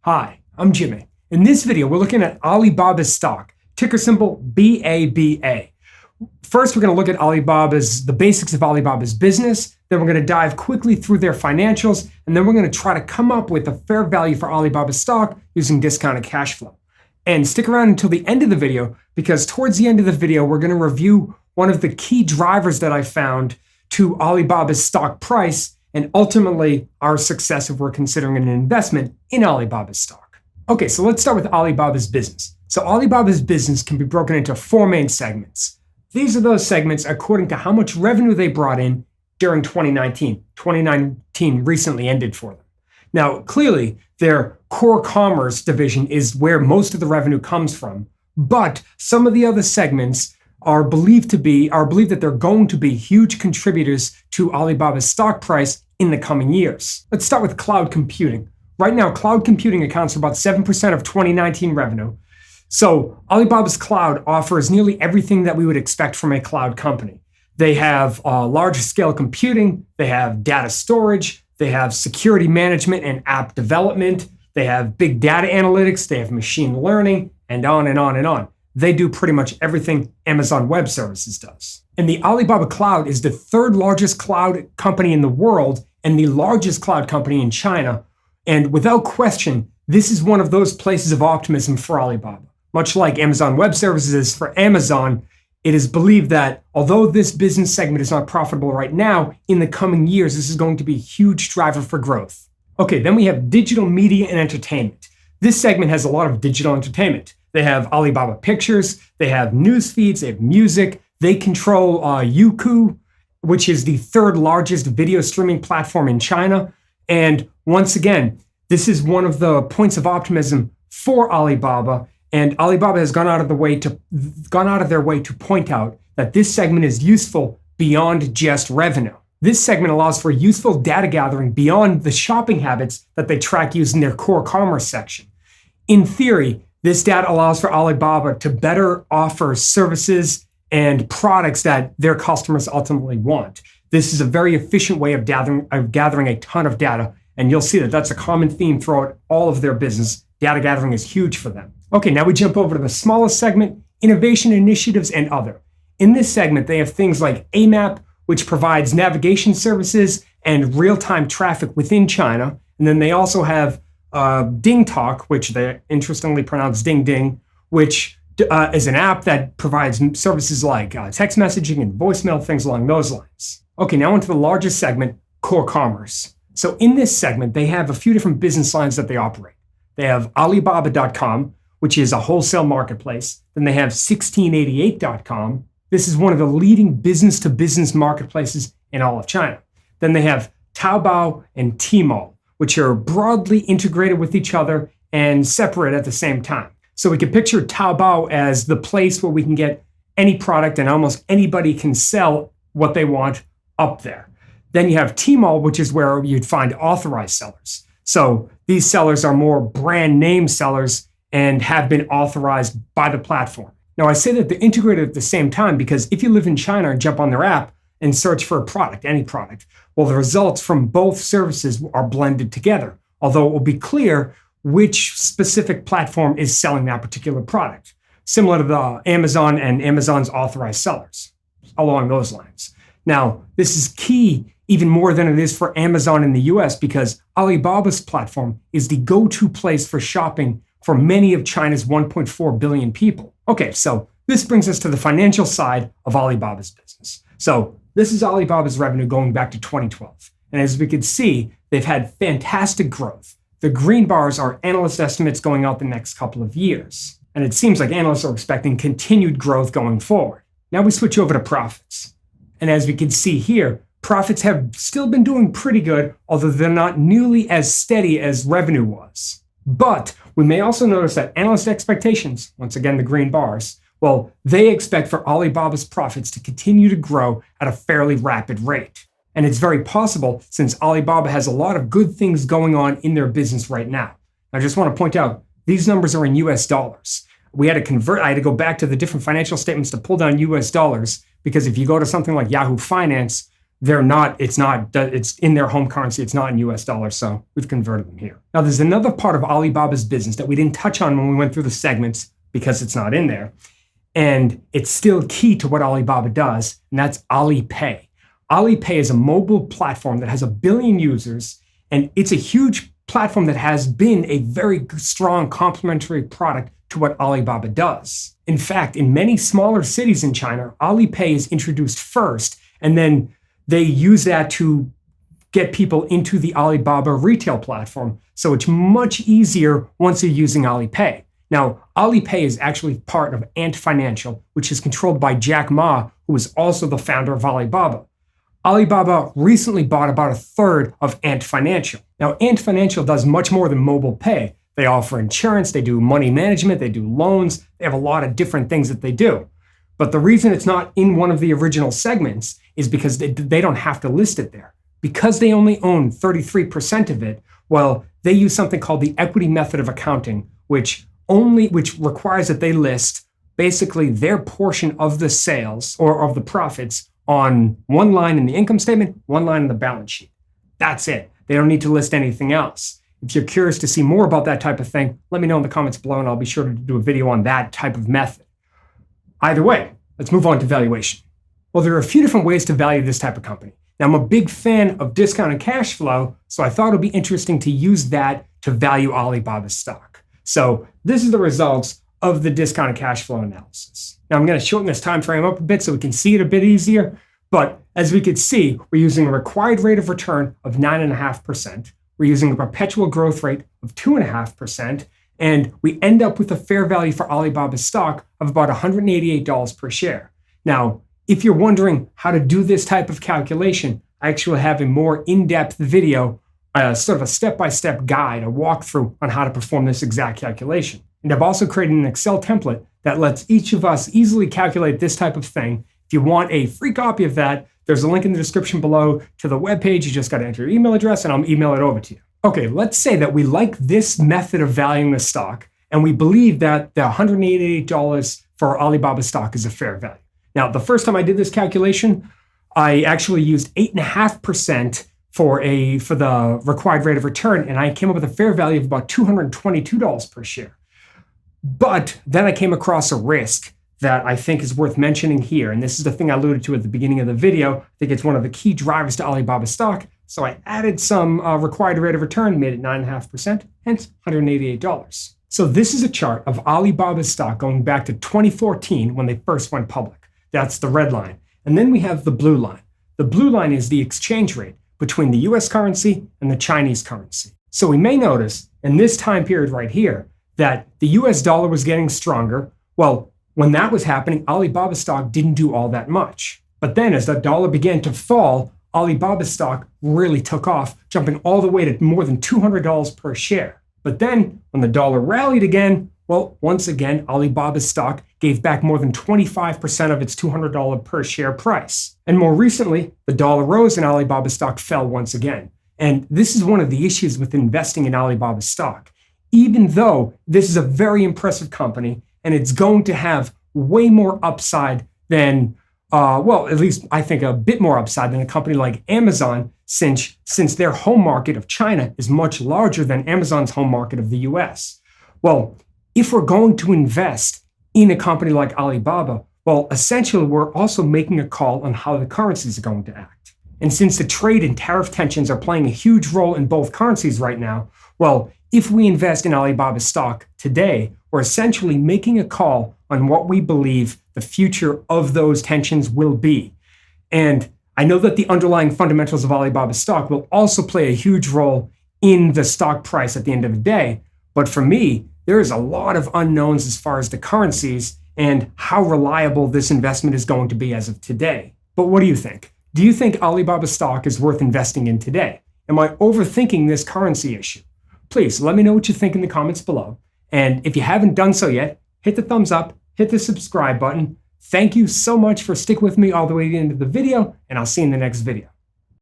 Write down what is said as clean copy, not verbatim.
Hi, I'm Jimmy. In this video, we're looking at Alibaba's stock, ticker symbol BABA. First, we're going to look at the basics of Alibaba's business. Then we're going to dive quickly through their financials. And then we're going to try to come up with a fair value for Alibaba's stock using discounted cash flow. And stick around until the end of the video, because towards the end of the video, we're going to review one of the key drivers that I found to Alibaba's stock price and ultimately our success if we're considering an investment in Alibaba's stock. Okay, so let's start with Alibaba's business. So Alibaba's business can be broken into four main segments. These are those segments according to how much revenue they brought in during 2019. 2019 recently ended for them. Now, clearly, their core commerce division is where most of the revenue comes from, but some of the other segments are believed that they're going to be huge contributors to Alibaba's stock price in the coming years. Let's start with cloud computing. Right now, cloud computing accounts for about 7% of 2019 revenue. So Alibaba's cloud offers nearly everything that we would expect from a cloud company. They have large scale computing, they have data storage, they have security management and app development, they have big data analytics, they have machine learning, and on and on and on. They do pretty much everything Amazon Web Services does. And the Alibaba Cloud is the third largest cloud company in the world and the largest cloud company in China. And without question, this is one of those places of optimism for Alibaba. Much like Amazon Web Services is for Amazon, it is believed that although this business segment is not profitable right now, in the coming years, this is going to be a huge driver for growth. Okay, then we have digital media and entertainment. This segment has a lot of digital entertainment. They have Alibaba Pictures, they have news feeds, they have music, they control Youku, which is the third largest video streaming platform in China. And once again, this is one of the points of optimism for Alibaba. And Alibaba has gone out of their way to point out that this segment is useful beyond just revenue. This segment allows for useful data gathering beyond the shopping habits that they track using their core commerce section. In theory, this data allows for Alibaba to better offer services and products that their customers ultimately want. This is a very efficient way of gathering a ton of data, and you'll see that that's a common theme throughout all of their business. Data gathering is huge for them. Okay, now we jump over to the smallest segment, innovation initiatives and other. In this segment, they have things like AMAP, which provides navigation services and real-time traffic within China. And then they also have DingTalk, which they interestingly pronounce Ding Ding, which is an app that provides services like text messaging and voicemail, things along those lines. Okay, now into the largest segment, core commerce. So in this segment, they have a few different business lines that they operate. They have Alibaba.com, which is a wholesale marketplace. Then they have 1688.com. This is one of the leading business-to-business marketplaces in all of China. Then they have Taobao and Tmall, which are broadly integrated with each other and separate at the same time. So we can picture Taobao as the place where we can get any product and almost anybody can sell what they want up there. Then you have Tmall, which is where you'd find authorized sellers. So these sellers are more brand name sellers and have been authorized by the platform. Now, I say that they're integrated at the same time because if you live in China and jump on their app and search for a product, any product, well, the results from both services are blended together, although it will be clear which specific platform is selling that particular product, similar to the Amazon and Amazon's authorized sellers, along those lines. Now, this is key even more than it is for Amazon in the US because Alibaba's platform is the go-to place for shopping for many of China's 1.4 billion people. Okay, so this brings us to the financial side of Alibaba's business. So this is Alibaba's revenue going back to 2012. And as we can see, they've had fantastic growth. The green bars are analyst estimates going out the next couple of years. And it seems like analysts are expecting continued growth going forward. Now we switch over to profits. And as we can see here, profits have still been doing pretty good, although they're not nearly as steady as revenue was. But we may also notice that analyst expectations, once again, the green bars, well, they expect for Alibaba's profits to continue to grow at a fairly rapid rate. And it's very possible since Alibaba has a lot of good things going on in their business right now. I just want to point out, these numbers are in US dollars. I had to go back to the different financial statements to pull down US dollars because if you go to something like Yahoo Finance, it's in their home currency. It's not in US dollars. So we've converted them here. Now, there's another part of Alibaba's business that we didn't touch on when we went through the segments because it's not in there. And it's still key to what Alibaba does, and that's Alipay. Alipay is a mobile platform that has 1 billion users, and it's a huge platform that has been a very strong complementary product to what Alibaba does. In fact, in many smaller cities in China, Alipay is introduced first, and then they use that to get people into the Alibaba retail platform. So it's much easier once you're using Alipay. Now, Alipay is actually part of Ant Financial, which is controlled by Jack Ma, who is also the founder of Alibaba. Alibaba recently bought about 1/3 of Ant Financial. Now, Ant Financial does much more than mobile pay. They offer insurance, they do money management, they do loans, they have a lot of different things that they do. But the reason it's not in one of the original segments is because they don't have to list it there. Because they only own 33% of it, well, they use something called the equity method of accounting, which requires that they list basically their portion of the sales or of the profits on one line in the income statement, one line in the balance sheet. That's it. They don't need to list anything else. If you're curious to see more about that type of thing, let me know in the comments below and I'll be sure to do a video on that type of method. Either way, let's move on to valuation. Well, there are a few different ways to value this type of company. Now, I'm a big fan of discounted cash flow, so I thought it would be interesting to use that to value Alibaba's stock. So this is the results of the discounted cash flow analysis. Now, I'm going to shorten this time frame up a bit so we can see it a bit easier. But as we could see, we're using a required rate of return of 9.5%. We're using a perpetual growth rate of 2.5%. And we end up with a fair value for Alibaba's stock of about $188 per share. Now, if you're wondering how to do this type of calculation, I actually have a more in-depth video, sort of a step-by-step guide, a walkthrough on how to perform this exact calculation. And I've also created an Excel template that lets each of us easily calculate this type of thing. If you want a free copy of that, there's a link in the description below to the webpage. You just got to enter your email address and I'll email it over to you. Okay, let's say that we like this method of valuing the stock and we believe that the $188 for Alibaba stock is a fair value. Now, the first time I did this calculation, I actually used 8.5% for the required rate of return, and I came up with a fair value of about $222 per share. But then I came across a risk that I think is worth mentioning here, and this is the thing I alluded to at the beginning of the video. I think it's one of the key drivers to Alibaba stock, so I added some required rate of return, made it 9.5%, hence $188. So this is a chart of Alibaba's stock going back to 2014 when they first went public. That's the red line. And then we have the blue line. The blue line is the exchange rate between the US currency and the Chinese currency. So we may notice in this time period right here that the US dollar was getting stronger. Well, when that was happening, Alibaba stock didn't do all that much. But then as the dollar began to fall, Alibaba stock really took off, jumping all the way to more than $200 per share. But then when the dollar rallied again, well, once again, Alibaba's stock gave back more than 25% of its $200 per share price. And more recently, the dollar rose and Alibaba stock fell once again. And this is one of the issues with investing in Alibaba stock. Even though this is a very impressive company and it's going to have way more upside than, at least I think a bit more upside than a company like Amazon, since their home market of China is much larger than Amazon's home market of the US. Well, if we're going to invest in a company like Alibaba, well, essentially, we're also making a call on how the currencies are going to act. And since the trade and tariff tensions are playing a huge role in both currencies right now, well, if we invest in Alibaba stock today, we're essentially making a call on what we believe the future of those tensions will be. And I know that the underlying fundamentals of Alibaba stock will also play a huge role in the stock price at the end of the day. But for me, there is a lot of unknowns as far as the currencies and how reliable this investment is going to be as of today. But what do you think? Do you think Alibaba stock is worth investing in today? Am I overthinking this currency issue? Please let me know what you think in the comments below. And if you haven't done so yet, hit the thumbs up, hit the subscribe button. Thank you so much for sticking with me all the way to the end of the video, and I'll see you in the next video.